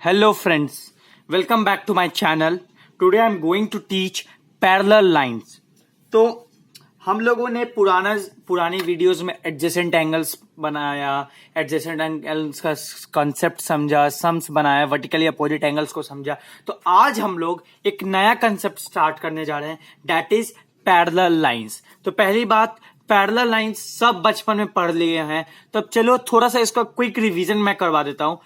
Hello friends, welcome back to my channel. Today I am going to teach parallel lines. तो हम लोगों ने पुरानी वीडियोस में एडजेसेंट एंगल्स बनाया, एडजेसेंट एंगल्स का कॉन्सेप्ट समझा, सम्स बनाया, वर्टिकली अपोजिट एंगल्स को समझा. तो आज हम लोग एक नया कंसेप्ट स्टार्ट करने जा रहे हैं, दैट इज पैरेलल लाइंस. तो पहली बात, पैरेलल लाइंस सब बचपन में पढ़ लिए हैं, तो अब चलो थोड़ा सा इसका क्विक रिवीजन मैं करवा देता हूं.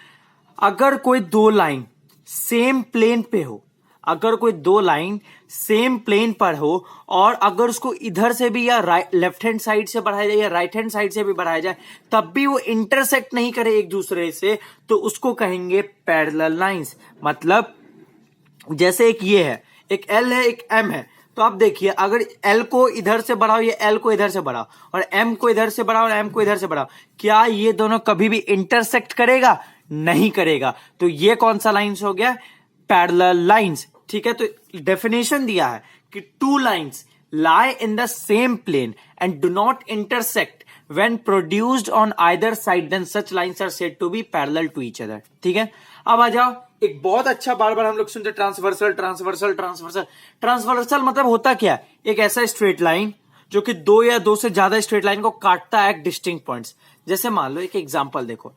अगर कोई दो लाइन सेम प्लेन पे हो, अगर कोई दो लाइन सेम प्लेन पर हो और अगर उसको इधर से भी या लेफ्ट हैंड साइड से बढ़ाया जाए या राइट हैंड साइड से भी बढ़ाया जाए, तब भी वो इंटरसेक्ट नहीं करे एक दूसरे से, तो उसको कहेंगे पैरेलल लाइंस. मतलब जैसे एक ये है, एक एल है, एक एम है. तो आप देखिए, अगर एल को इधर से बढ़ाओ, ये एल को इधर से बढ़ाओ, और एम को इधर से बढ़ाओ और एम को इधर से बढ़ाओ, क्या ये दोनों कभी भी इंटरसेक्ट करेगा? नहीं करेगा. तो ये कौन सा लाइंस हो गया? Parallel lines. ठीक है, तो डेफिनेशन दिया है कि two lines lie in the same plane and do not intersect when produced on either side, then such lines are said to be parallel to each other. ठीक है, अब आ जाओ, एक बहुत अच्छा बार बार हम लोग सुनते ट्रांसवर्सल ट्रांसवर्सल ट्रांसवर्सल. ट्रांसवर्सल मतलब होता क्या? एक ऐसा स्ट्रेट लाइन जो कि दो या दो से ज्यादा स्ट्रेट लाइन को काटता है डिस्टिंक्ट पॉइंट्स. जैसे मान लो एक एग्जांपल देखो,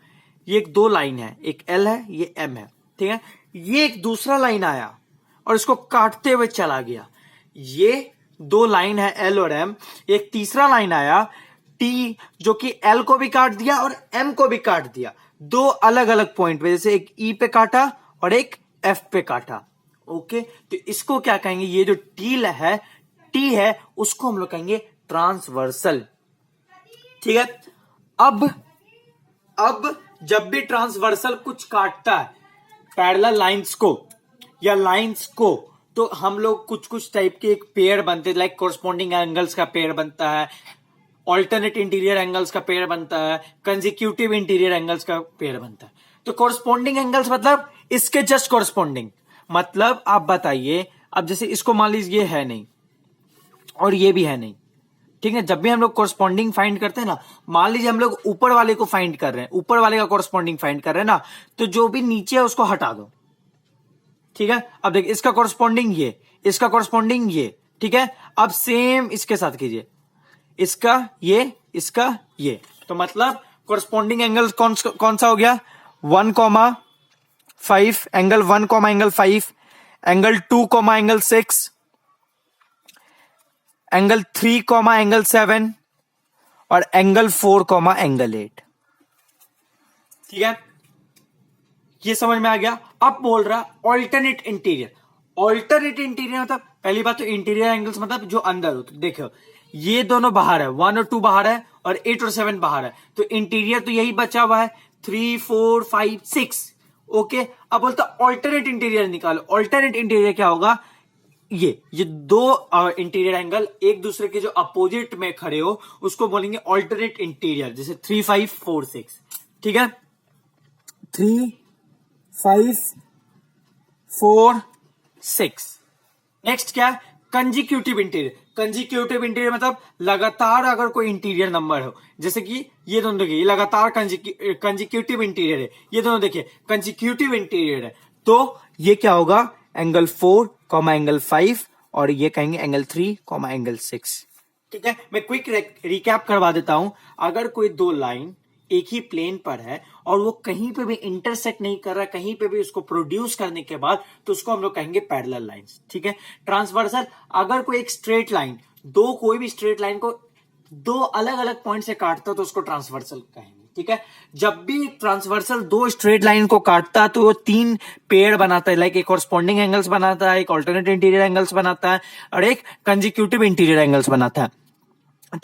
ये एक दो लाइन है, एक एल है, ये एम है. ठीक है, ये एक दूसरा लाइन आया और इसको काटते हुए चला गया. ये दो लाइन है एल और एम. एक तीसरा लाइन आया टी, जो कि एल को भी काट दिया और एम को भी काट दिया, दो अलग अलग पॉइंट पे. जैसे एक ई पे काटा और एक एफ पे काटा. ओके, तो इसको क्या कहेंगे? ये जो टी है उसको हम लोग कहेंगे ट्रांसवर्सल. ठीक है, अब जब भी ट्रांसवर्सल कुछ काटता है पैरेलल लाइंस को या लाइंस को, तो हम लोग कुछ टाइप के एक पेयर बनते हैं, लाइक कोरस्पॉन्डिंग एंगल्स का पेयर बनता है, ऑल्टरनेट इंटीरियर एंगल्स का पेयर बनता है, कंसेक्यूटिव इंटीरियर एंगल्स का पेयर बनता है. तो कोरस्पॉन्डिंग एंगल्स मतलब इसके जस्ट कोरस्पॉन्डिंग. मतलब आप बताइए, अब जैसे इसको मान लीजिए ये है नहीं और ये भी है नहीं. ठीक है, जब भी हम लोग कोरस्पॉन्डिंग फाइंड करते हैं ना, मान लीजिए हम लोग ऊपर वाले को फाइंड कर रहे हैं, ऊपर वाले का कोरस्पॉन्डिंग फाइंड कर रहे हैं ना, तो जो भी नीचे है उसको हटा दो. ठीक है, अब देखिए, इसका कोरस्पॉन्डिंग ये, इसका कोरस्पॉन्डिंग ये. ठीक है, अब सेम इसके साथ कीजिए, इसका ये. तो मतलब कोरस्पॉन्डिंग एंगल कौन सा हो गया? 1,5, angle 1, angle 5, angle 2, angle 6, angle 3, angle 7 और एंगल 4, एंगल 8. ठीक है, ये समझ में आ गया. अब बोल रहा ऑल्टरनेट इंटीरियर. ऑल्टरनेट इंटीरियर मतलब पहली बात तो इंटीरियर एंगल्स मतलब जो अंदर हो. तो देखो, ये दोनों बाहर है, 1 और 2 बाहर है और 8 और 7 बाहर है, तो इंटीरियर तो यही बचा हुआ है, 3, 4, 5, 6. ओके, अब बोलता ऑल्टरनेट इंटीरियर निकालो. ऑल्टरनेट इंटीरियर क्या होगा? ये दो इंटीरियर एंगल एक दूसरे के जो अपोजिट में खड़े हो उसको बोलेंगे ऑल्टरनेट इंटीरियर. जैसे 3, 5, 4, 6. ठीक है, 3, 5, 4, 6. नेक्स्ट क्या है? Consecutive interior. कंजिक्यूटिव इंटीरियर मतलब लगातार अगर कोई इंटीरियर नंबर हो, जैसे कि ये दोनों देखिए, ये लगातार कंजिक्यूटिव इंटीरियर है, ये दोनों देखिए कंजिक्यूटिव इंटीरियर है. तो ये क्या होगा? एंगल 4, एंगल 5 और ये कहेंगे एंगल 3, एंगल 6. ठीक है, मैं क्विक रिकैप करवा देता हूं. अगर कोई दो लाइन एक ही प्लेन पर है और वो कहीं पे भी इंटरसेक्ट नहीं कर रहा, कहीं पे भी उसको प्रोड्यूस करने के बाद, तो उसको हम लोग कहेंगे पैरेलल लाइंस. ठीक है, ट्रांसवर्सल, अगर कोई एक स्ट्रेट लाइन कोई भी स्ट्रेट लाइन को दो अलग अलग पॉइंट से काटता तो उसको ट्रांसवर्सल कहेंगे. ठीक है, जब भी ट्रांसवर्सल दो स्ट्रेट लाइन को काटता तो वो तीन पेयर बनाता है, लाइक एक कोरस्पॉन्डिंग एंगल्स बनाता है, एक ऑल्टरनेट इंटीरियर एंगल्स बनाता है और एक कंजिक्यूटिव इंटीरियर एंगल्स बनाता है.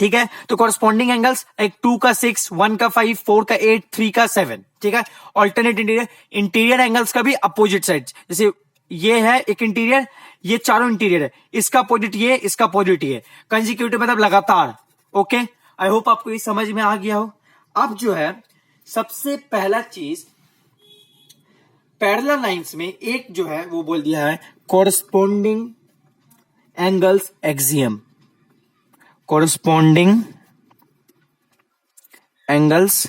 ठीक है, तो कोरस्पॉन्डिंग एंगल्स एक 2 का 6, 1 का 5, 4 का 8, 3 का 7. ठीक है, ऑल्टरनेट इंटीरियर एंगल्स का भी अपोजिट साइड. जैसे ये है एक इंटीरियर, ये चारों इंटीरियर है, इसका अपोजिट ये, इसका अपोजिट ये. कंजिक्यूटिव मतलब लगातार. ओके, आई होप आपको ये समझ में आ गया हो. अब जो है सबसे पहला चीज, पैरेलल लाइंस में एक जो है वो बोल दिया है corresponding angles axiom. Corresponding angles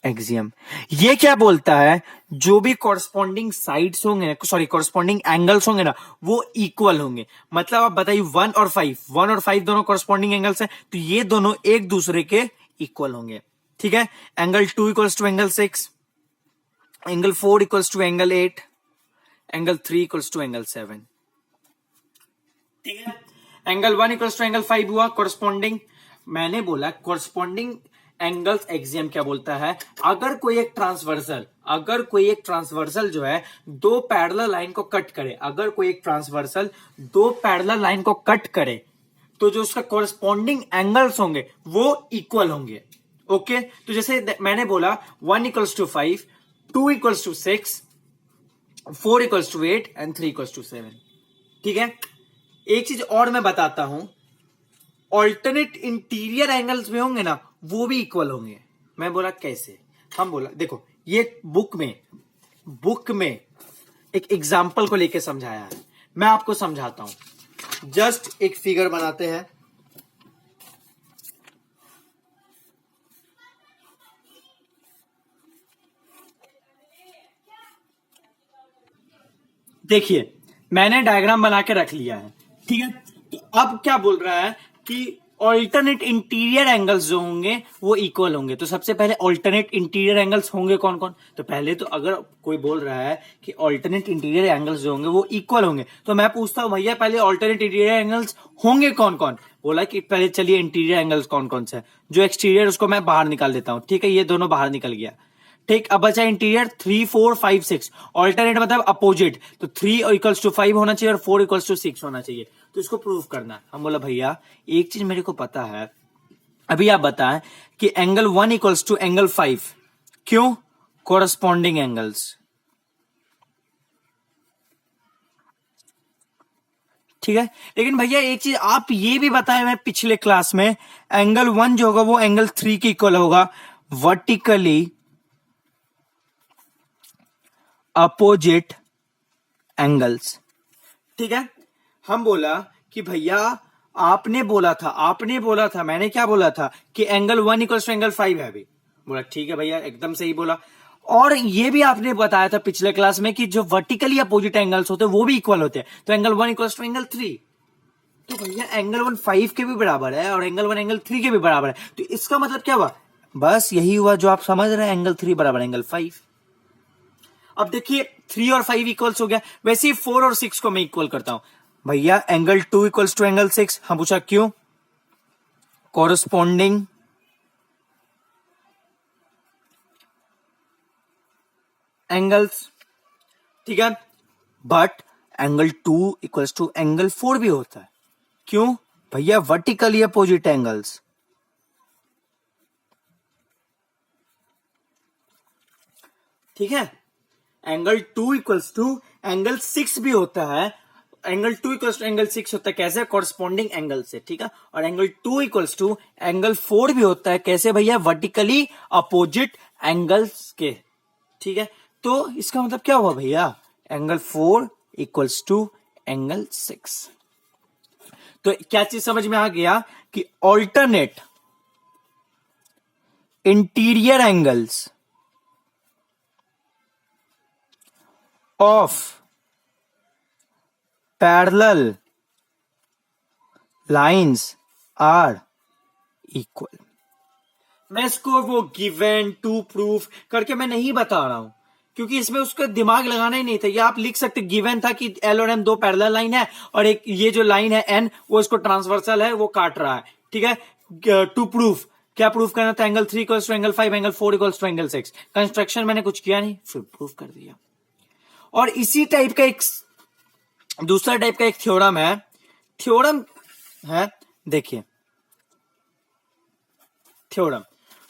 axiom. ये क्या बोलता है, जो भी कॉरस्पॉन्डिंग साइड्स होंगे, सॉरी कॉरस्पॉन्डिंग एंगल्स होंगे ना, वो इक्वल होंगे। मतलब आप बताइए 1 और 5 दोनों कॉरस्पॉन्डिंग एंगल्स हैं, तो ये दोनों एक दूसरे के इक्वल होंगे। ठीक है, angle 2 equals to angle 6, angle 4 equals to angle 8, angle 3 equals to angle 7। ठीक है, एंगल 1 इक्वल्स टू एंगल 5 हुआ कॉरस्पॉन्डिंग। मैंने बोला कॉरस्पॉन्डिंग एंगल्स एक्सियम क्या बोलता है, अगर कोई एक ट्रांसवर्सल जो है दो पैरेलल लाइन को कट करे, अगर कोई एक ट्रांसवर्सल दो पैरेलल लाइन को कट करे, तो जो उसका कॉरस्पॉन्डिंग एंगल्स होंगे वो इक्वल होंगे। ओके, तो जैसे मैंने बोला 1 equals to 5, 2 equals to 6, 4 equals to 8 and 3 equals to 7। ठीक है, एक चीज और मैं बताता हूं, ऑल्टरनेट इंटीरियर एंगल्स में होंगे ना, वो भी इक्वल होंगे। मैं बोला कैसे, हम बोला देखो, ये बुक में एक एग्जाम्पल को लेके समझाया है, मैं आपको समझाता हूं। जस्ट एक फिगर बनाते हैं। देखिए, मैंने डायग्राम बना के रख लिया है। ठीक है, तो अब क्या बोल रहा है कि ऑल्टरनेट इंटीरियर एंगल्स जो होंगे वो इक्वल होंगे। तो सबसे पहले ऑल्टरनेट इंटीरियर एंगल्स होंगे कौन कौन, तो पहले तो अगर कोई बोल रहा है कि ऑल्टरनेट इंटीरियर एंगल्स जो होंगे वो इक्वल होंगे, तो मैं पूछता हूं भैया पहले ऑल्टरनेट इंटीरियर एंगल्स होंगे कौन कौन। बोला कि पहले चलिए इंटीरियर एंगल्स कौन कौन से है, जो एक्सटीरियर उसको मैं बाहर निकाल देता हूं। ठीक है, ये दोनों बाहर निकल गया। ठीक, अब बचा इंटीरियर 3, 4, 5, 6। ऑल्टरनेट मतलब अपोजिट, तो 3 इक्वल्स टू 5 होना चाहिए और 4 इक्वल्स टू 6 होना चाहिए। तो इसको प्रूव करना है। हम बोला भैया एक चीज मेरे को पता है, अभी आप बताएं कि एंगल 1 इक्वल्स टू एंगल 5, क्यों, कोरस्पॉन्डिंग एंगल्स। ठीक है, लेकिन भैया एक चीज आप ये भी बताए मैं पिछले क्लास में, एंगल 1 जो होगा वो एंगल 3 के इक्वल होगा, वर्टिकली अपोजिट एंगल्स। ठीक है, हम बोला कि भैया आपने बोला था, मैंने क्या बोला था कि एंगल 1 इक्वल्स टू एंगल 5 है। अभी बोला ठीक है भैया, एकदम सही बोला। और ये भी आपने बताया था पिछले क्लास में कि जो वर्टिकली अपोजिट एंगल्स होते हैं वो भी इक्वल होते हैं, तो एंगल 1 इक्वल्स टू एंगल 3। तो भैया एंगल 1 5 के भी बराबर है और एंगल 1 एंगल 3 के भी बराबर है, तो इसका मतलब क्या हुआ, बस यही हुआ जो आप समझ रहे हैं, एंगल 3 बराबर एंगल 5। अब देखिए 3 और 5 इक्वल्स हो गया, वैसे ही 4 और 6 को मैं इक्वल करता हूं। भैया एंगल 2 इक्वल्स टू एंगल 6, हम पूछा क्यों, कोरस्पॉन्डिंग एंगल्स। ठीक है, but angle 2 equals to angle 4 भी होता है, क्यों भैया, वर्टिकली अपोजिट एंगल्स। ठीक है, एंगल 2 इक्वल्स टू एंगल 6 भी होता है, एंगल 2 इक्वल्स टू एंगल 6 होता है, कैसे, कॉरस्पॉन्डिंग एंगल से। ठीक है, और एंगल 2 इक्वल्स टू एंगल 4 भी होता है, कैसे भैया, वर्टिकली अपोजिट एंगल्स के। ठीक है, तो इसका मतलब क्या हुआ भैया, एंगल 4 इक्वल्स टू एंगल 6। तो क्या चीज समझ में आ गया कि alternate interior angles of parallel lines are equal. मैं इसको वो गिवन टू प्रूफ करके मैं नहीं बता रहा हूं, क्योंकि इसमें उसका दिमाग लगाना ही नहीं था। ये आप लिख सकते, गिवन था कि एल और एम दो पैरेलल लाइन है और एक ये जो लाइन है एन वो इसको ट्रांसवर्सल है, वो काट रहा है। ठीक है, टू प्रूफ क्या प्रूफ करना था, angle 3 equals to angle 5, angle 4 equals to angle 6। Construction मैंने कुछ किया नहीं, फिर प्रूफ कर दिया। और इसी टाइप का एक दूसरा टाइप का एक थ्योरम है, देखिए थ्योरम,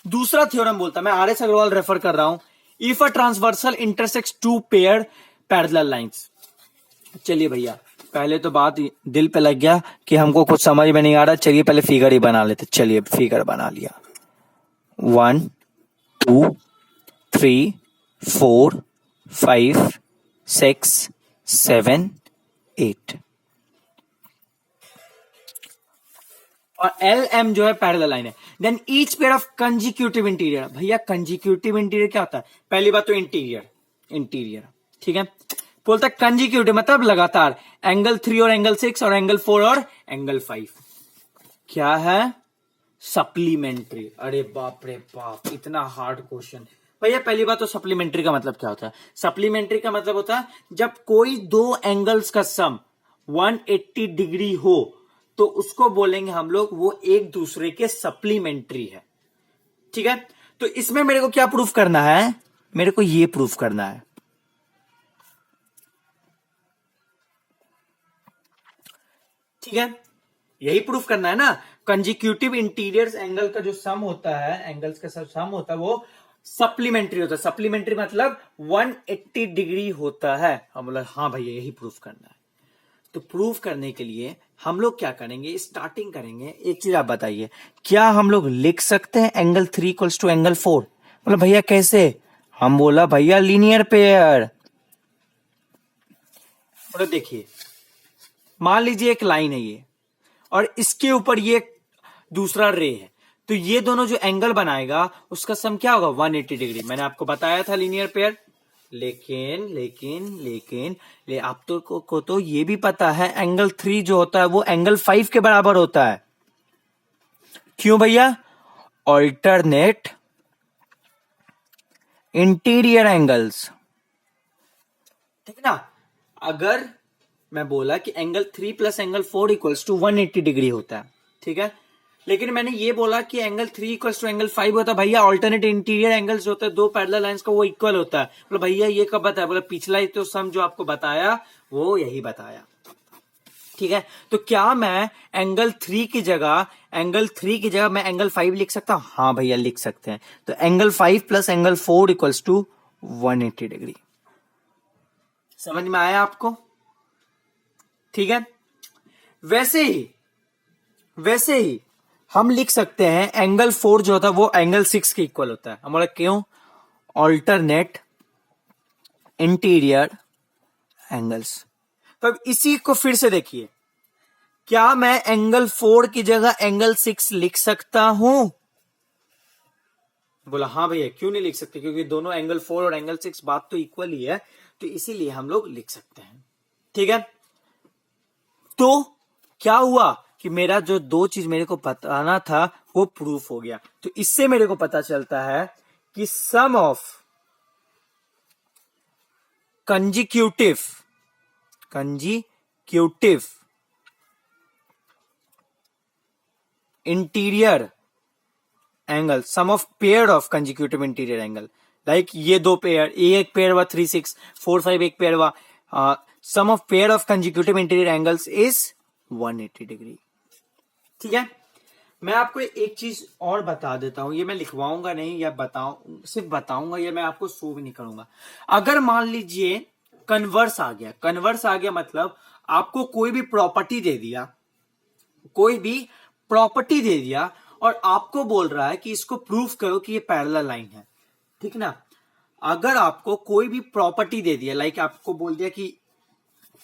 दूसरा थ्योरम बोलता, मैं आर एस अग्रवाल रेफर कर रहा हूं, if a transversal intersects two pair parallel lines. चलिए भैया पहले तो बात दिल पे लग गया कि हमको कुछ समझ में नहीं आ रहा, चलिए पहले फिगर ही बना लेते। चलिए फिगर बना लिया, 1 2 3 4 5 6 7 8। और एल एम जो है पैरेलल लाइन है। Then each pair of consecutive interior, भैया कंजिक्यूटिव इंटीरियर क्या होता है? पहली बात तो इंटीरियर ठीक है। बोलता है कंजिक्यूटिव मतलब लगातार, एंगल 3 और एंगल 6 और एंगल 4 और एंगल 5 क्या है? सप्लीमेंट्री। अरे बाप रे बाप, इतना हार्ड क्वेश्चन। भैया पहली बात तो सप्लीमेंट्री का मतलब क्या होता है? सप्लीमेंट्री का मतलब होता है जब कोई दो एंगल्स का सम 180 डिग्री हो तो उसको बोलेंगे हम लोग वो एक दूसरे के सप्लीमेंट्री है, ठीक है। तो इसमें मेरे को क्या प्रूफ करना है? मेरे को ये प्रूफ करना है, ठीक है, यही प्रूफ करना है ना। कंजिक्यूटिव इंटीरियर एंगल का जो सम होता है, एंगल्स का सम होता है वो सप्लीमेंट्री होता है। सप्लीमेंट्री मतलब 180 डिग्री होता है। हम बोला हाँ भैया यही प्रूफ करना है। तो प्रूफ करने के लिए हम लोग क्या करेंगे? स्टार्टिंग करेंगे। एक चीज आप बताइए, क्या हम लोग लिख सकते हैं एंगल 3 इक्वल्स टू एंगल 4? बोला भैया कैसे? हम बोला भैया लीनियर पेयर। बोला देखिए, मान लीजिए एक लाइन है ये और इसके ऊपर ये दूसरा रे है, तो ये दोनों जो एंगल बनाएगा उसका सम क्या होगा? 180 डिग्री। मैंने आपको बताया था लीनियर पेयर। लेकिन आप तो को तो ये भी पता है एंगल 3 जो होता है वो एंगल 5 के बराबर होता है। क्यों भैया? ऑल्टरनेट इंटीरियर एंगल्स, ठीक है ना। अगर मैं बोला कि angle 3 plus angle 4 equals to 180 degree होता है, ठीक है, लेकिन मैंने ये बोला कि एंगल 3 इक्वल्स टू एंगल 5 होता है, भैया ऑल्टरनेट इंटीरियर एंगल्स होता है दो पैरेलल लाइंस का वो इक्वल होता है। बोला भैया ये कब बताया? बोला पिछला ही तो सम जो आपको बताया वो यही बताया, ठीक है। तो क्या मैं एंगल 3 की जगह मैं एंगल 5 लिख सकता हूं? हाँ भैया लिख सकते हैं। तो angle 5 plus angle 4 equals to 180 degree. समझ में आया आपको? ठीक है। वैसे ही हम लिख सकते हैं एंगल 4 जो होता है वो एंगल 6 के इक्वल होता है। हम बोले क्यों? Alternate interior angles. तो अब इसी को फिर से देखिए, क्या मैं एंगल 4 की जगह एंगल 6 लिख सकता हूं? बोला हाँ भैया क्यों नहीं लिख सकते, क्योंकि दोनों एंगल 4 और एंगल 6 बात तो इक्वल ही है, तो इसीलिए हम लोग लिख सकते हैं, ठीक है। तो क्या हुआ कि मेरा जो दो चीज मेरे को बताना था वो प्रूफ हो गया। तो इससे मेरे को पता चलता है कि sum of consecutive interior angle, sum of pair of consecutive interior angle, like ये दो पेयर, एक पेयर हुआ 3 6 4 5, एक पेयर हुआ, sum of pair of consecutive interior angles is 180 degree, ठीक है। मैं आपको एक चीज और बता देता हूं, ये मैं लिखवाऊंगा नहीं या सिर्फ बताऊंगा, ये मैं आपको शो भी नहीं करूंगा। अगर मान लीजिए कन्वर्स आ गया मतलब आपको कोई भी प्रॉपर्टी दे दिया और आपको बोल रहा है कि इसको प्रूफ करो कि ये पैरेलल लाइन है, ठीक ना। अगर आपको कोई भी प्रॉपर्टी दे दिया, लाइक आपको बोल दिया कि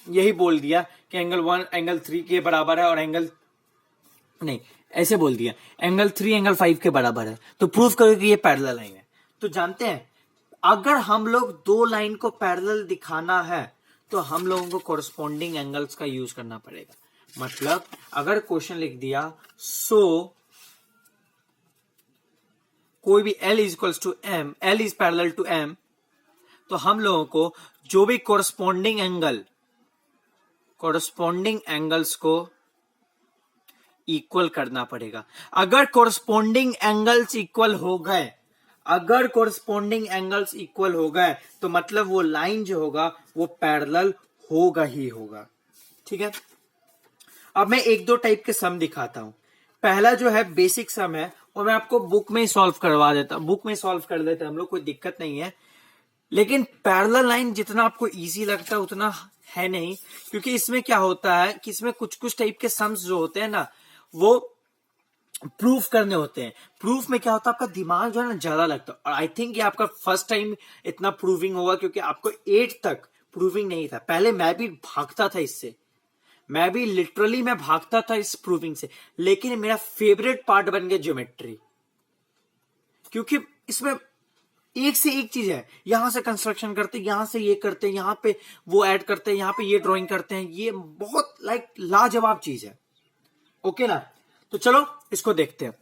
यही बोल दिया कि एंगल 1 एंगल 3 के बराबर है और ऐसे बोल दिया एंगल 3 एंगल 5 के बराबर है, तो प्रूफ करो कि ये पैरेलल लाइन है। तो जानते हैं अगर हम लोग दो लाइन को पैरेलल दिखाना है तो हम लोगों को कोरस्पॉन्डिंग एंगल्स का यूज करना पड़ेगा। मतलब अगर क्वेश्चन लिख दिया कोई भी L is equals to M, L is parallel to M, तो हम लोगों को जो भी कोरस्पॉन्डिंग एंगल्स को इक्वल करना पड़ेगा। अगर कोरस्पॉन्डिंग एंगल्स इक्वल हो गए तो मतलब वो लाइन जो होगा वो पैरेलल होगा ही होगा, ठीक है। अब मैं एक दो टाइप के सम दिखाता हूं। पहला जो है बेसिक सम है वो मैं आपको बुक में ही सॉल्व करवा देता हूं, बुक में सॉल्व कर देते हैं हम लोग, कोई दिक्कत नहीं है। लेकिन पैरेलल लाइन जितना आपको इजी लगता है उतना है नहीं, क्योंकि इसमें क्या होता है कि इसमें कुछ टाइप के सम्स जो होते हैं ना वो प्रूफ करने होते हैं। प्रूफ में क्या होता है आपका दिमाग जो है ना ज्यादा लगता है, और आई थिंक ये आपका फर्स्ट टाइम इतना प्रूविंग होगा, क्योंकि आपको 8 तक प्रूविंग नहीं था। पहले मैं भी भागता था इससे, मैं भी लिटरली मैं भागता था इस प्रूविंग से, लेकिन मेरा फेवरेट पार्ट बन गया ज्योमेट्री, क्योंकि इसमें एक से एक चीज है। यहां से कंस्ट्रक्शन करते, यहां से ये करते, यहां पे वो ऐड करते हैं, यहां पे ये ड्राइंग करते हैं। ये बहुत लाजवाब चीज है। ओके ना, तो चलो इसको देखते हैं।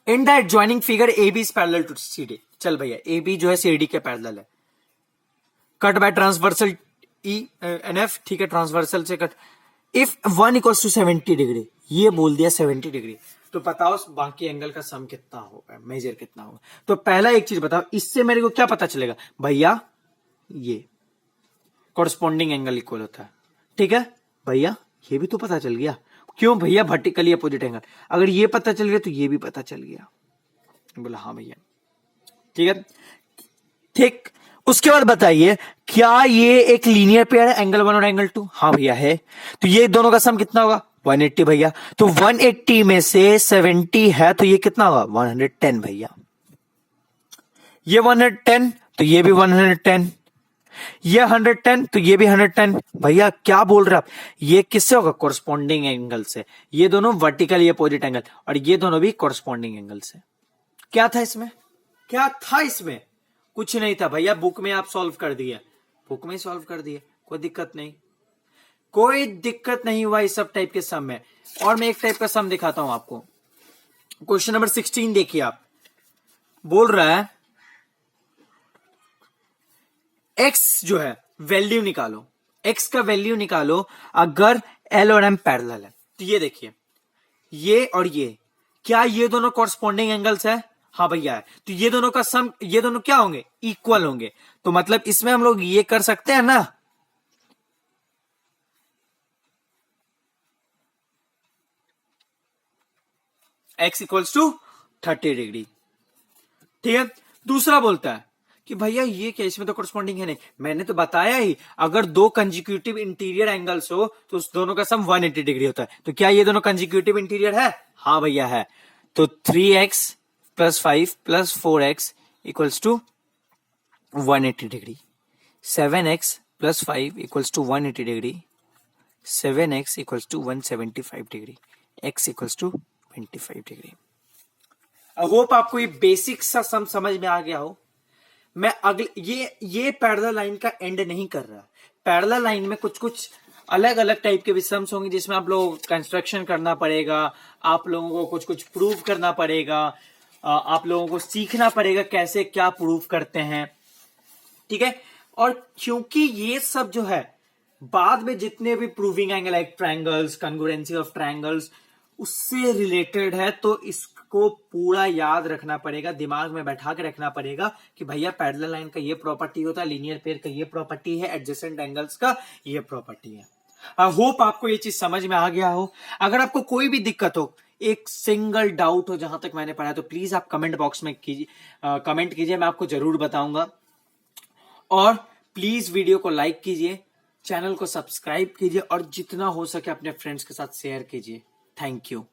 In the adjoining figure A B is parallel to C D. चल भैया, ए बी जो है सी डी के पैरेलल है। Cut by transversal E N F, ठीक है, ट्रांसवर्सल से कट। इफ 1 इक्वल्स टू 70 डिग्री, ये बोल दिया 70 डिग्री, तो बताओ बाकी एंगल का सम कितना होगा, मेजर कितना होगा। तो पहला एक चीज बताओ, इससे मेरे को क्या पता चलेगा भैया, ये कॉरस्पॉन्डिंग एंगल इक्वल होता है। ठीक है भैया, ये भी तो पता चल गया। क्यों भैया, वर्टिकली अपोजिट एंगल। अगर ये पता चल गया तो ये भी पता चल गया। बोला हाँ भैया, ठीक है। ठीक, उसके बाद बताइए, क्या ये एक लीनियर पेयर है, एंगल 1 और एंगल 2? हाँ भैया है। तो ये दोनों का सम कितना होगा? 180 भैया। तो 180 में से 70 है, तो ये कितना होगा? 110 भैया। ये 110, तो ये भी 110। ये 110, तो ये भी 110। भैया क्या बोल रहे आप? ये किससे होगा? कॉरस्पॉन्डिंग एंगल से। ये दोनों वर्टिकली अपोजिट एंगल, और ये दोनों भी कॉरस्पॉन्डिंग एंगल से। क्या था इसमें? क्या था इसमें? कुछ नहीं था भैया, बुक में आप सॉल्व कर दिए, बुक में सॉल्व कर दिए, कोई दिक्कत नहीं, कोई दिक्कत नहीं हुआ इस सब टाइप के सम में। और मैं एक टाइप का सम दिखाता हूं आपको। क्वेश्चन नंबर 16 देखिए, आप बोल रहा है एक्स जो है वैल्यू निकालो, एक्स का वैल्यू निकालो अगर एल और एम पैरेलल है। तो ये देखिए, ये और ये, क्या ये दोनों कॉरस्पॉन्डिंग एंगल्स है? हाँ भैया है। तो ये दोनों का सम, ये दोनों क्या होंगे? इक्वल होंगे। तो मतलब इसमें हम लोग ये कर सकते हैं ना, x इक्वल्स टू 30 डिग्री। ठीक है। दूसरा बोलता है कि भैया ये क्या, इसमें तो कॉरस्पॉन्डिंग है नहीं। मैंने तो बताया ही, अगर दो कंजिक्यूटिव इंटीरियर एंगल्स हो तो उस दोनों का सम 180 डिग्री होता है। तो क्या ये दोनों कंजिक्यूटिव इंटीरियर है? हाँ भैया है। तो 3x plus 5 plus 4x equals to 180 degree. 7x plus 5 equals to 180 degree. 7x equals to 175 degree. x equals to 25 degree. I hope आपको ये बेसिक सा सम समझ में आ गया हो। मैं अगले ये पैरेलल लाइन का एंड नहीं कर रहा। पैरेलल लाइन में कुछ कुछ अलग अलग टाइप के भी सम्स होंगे, जिसमें आप लोगों को कंस्ट्रक्शन करना पड़ेगा, आप लोगों को कुछ कुछ प्रूव करना पड़ेगा, आप लोगों को सीखना पड़ेगा कैसे क्या प्रूव करते हैं। ठीक है। और क्योंकि ये सब जो है बाद में जितने भी proving angle like triangles, congruency of triangles, उससे रिलेटेड है, तो इसको पूरा याद रखना पड़ेगा, दिमाग में बैठा के रखना पड़ेगा कि भैया पैरेलल लाइन का ये प्रॉपर्टी होता है, लीनियर पेयर का ये प्रॉपर्टी है, एडजेसेंट एंगल्स का ये प्रॉपर्टी है। आई होप आपको ये चीज समझ में आ गया हो। अगर आपको कोई भी दिक्कत हो, एक सिंगल डाउट हो जहां तक मैंने पढ़ा, तो प्लीज आप कमेंट बॉक्स में कमेंट कीजिए, मैं आपको जरूर बताऊंगा। और प्लीज वीडियो को लाइक कीजिए, चैनल को सब्सक्राइब कीजिए, और जितना हो सके अपने फ्रेंड्स के साथ शेयर कीजिए। Thank you.